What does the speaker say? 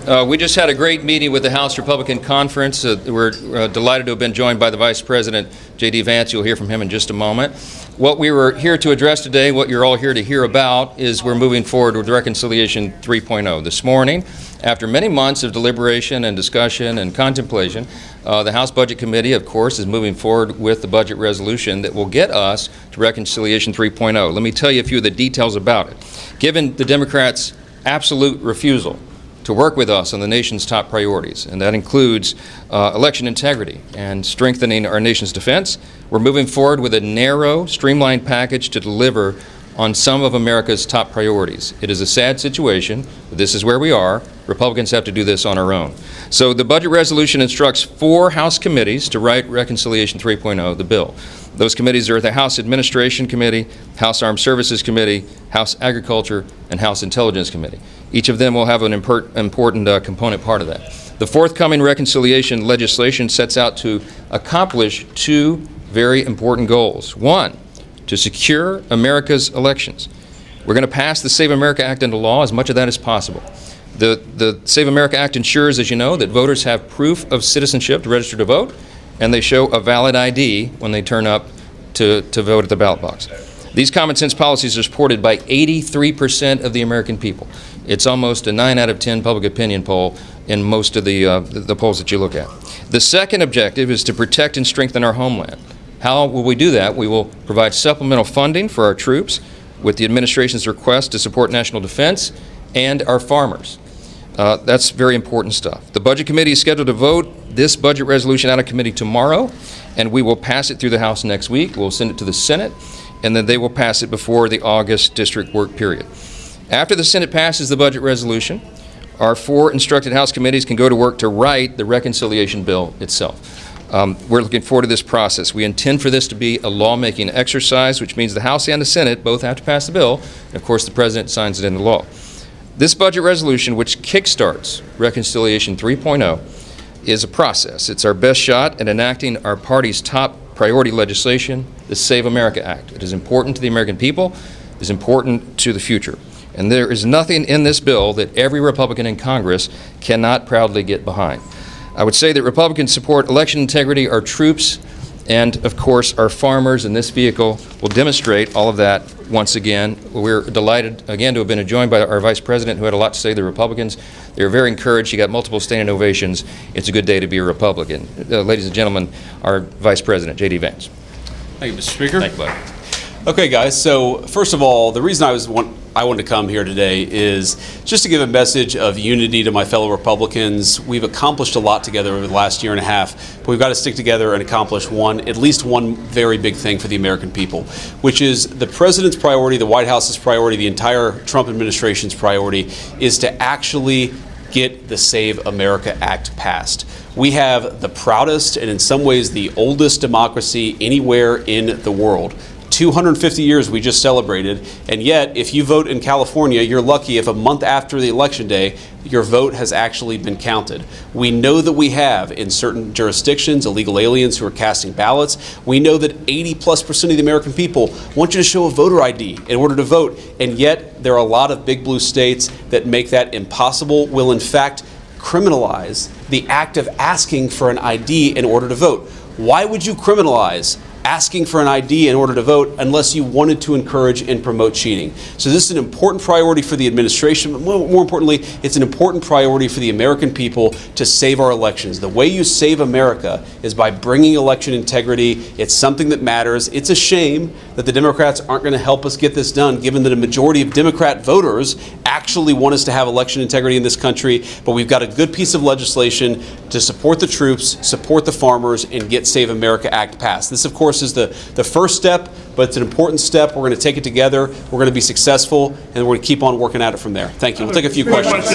We just had a great meeting with the House Republican Conference. We're delighted to have been joined by the Vice President, J.D. Vance. You'll hear from him in just a moment. What we were here to address today, what you're all here to hear about, is we're moving forward with Reconciliation 3.0. This morning, after many months of deliberation and discussion and contemplation, the House Budget Committee, of course, is moving forward with the budget resolution that will get us to Reconciliation 3.0. Let me tell you a few of the details about it. Given the Democrats' absolute refusal to work with us on the nation's top priorities, and that includes election integrity and strengthening our nation's defense, we're moving forward with a narrow, streamlined package to deliver on some of America's top priorities. It is a sad situation, but this is where we are. Republicans have to do this on our own. So the budget resolution instructs 4 House committees to write Reconciliation 3.0, the bill. Those committees are the House Administration Committee, House Armed Services Committee, House Agriculture, and House Intelligence Committee. Each of them will have an important component part of that. The forthcoming reconciliation legislation sets out to accomplish 2 very important goals. 1, to secure America's elections. We're going to pass the Save America Act into law, as much of that as possible. The Save America Act ensures, as you know, that voters have proof of citizenship to register to vote, and they show a valid ID when they turn up to vote at the ballot box. These common sense policies are supported by 83% of the American people. It's almost a 9 out of 10 public opinion poll in most of the polls that you look at. The second objective is to protect and strengthen our homeland. How will we do that? We will provide supplemental funding for our troops with the administration's request to support national defense and our farmers. That's very important stuff. The Budget Committee is scheduled to vote this budget resolution out of committee tomorrow, and we will pass it through the House next week. We'll send it to the Senate, and then they will pass it before the August district work period. After the Senate passes the budget resolution, our 4 instructed House committees can go to work to write the reconciliation bill itself. We're looking forward to this process. We intend for this to be a lawmaking exercise, which means the House and the Senate both have to pass the bill, and of course the President signs it into law. This budget resolution, which kickstarts Reconciliation 3.0, is a process. It's our best shot at enacting our party's top priority legislation, the Save America Act. It is important to the American people. It is important to the future. And there is nothing in this bill that every Republican in Congress cannot proudly get behind. I would say that Republicans support election integrity, our troops, and of course our farmers, and this vehicle will demonstrate all of that once again. We're delighted again to have been joined by our Vice President, who had a lot to say to the Republicans. They were very encouraged. She got multiple standing ovations. It's a good day to be a Republican. Ladies and gentlemen, our Vice President, J.D. Vance. Thank you, Mr. Speaker. Thank you, buddy. Okay, guys, so first of all, the reason I wanted to come here today is just to give a message of unity to my fellow Republicans. We've accomplished a lot together over the last year and a half, but we've got to stick together and accomplish at least one very big thing for the American people, which is the President's priority, the White House's priority, the entire Trump administration's priority is to actually get the Save America Act passed. We have the proudest and in some ways the oldest democracy anywhere in the world. 250 years we just celebrated, and yet if you vote in California, you're lucky if a month after the election day your vote has actually been counted. We know that we have in certain jurisdictions illegal aliens who are casting ballots. We know that 80+% of the American people want you to show a voter ID in order to vote, and yet there are a lot of big blue states that make that impossible, will in fact criminalize the act of asking for an ID in order to vote. Why would you criminalize asking for an ID in order to vote unless you wanted to encourage and promote cheating? So this is an important priority for the administration, but more importantly, it's an important priority for the American people to save our elections. The way you save America is by bringing election integrity. It's something that matters. It's a shame that the Democrats aren't going to help us get this done, given that a majority of Democrat voters actually want us to have election integrity in this country, but we've got a good piece of legislation to support the troops, support the farmers, and get Save America Act passed. This, of course, is the first step, but it's an important step. We're going to take it together. We're going to be successful, and we're going to keep on working at it from there. Thank you. We'll take a few questions.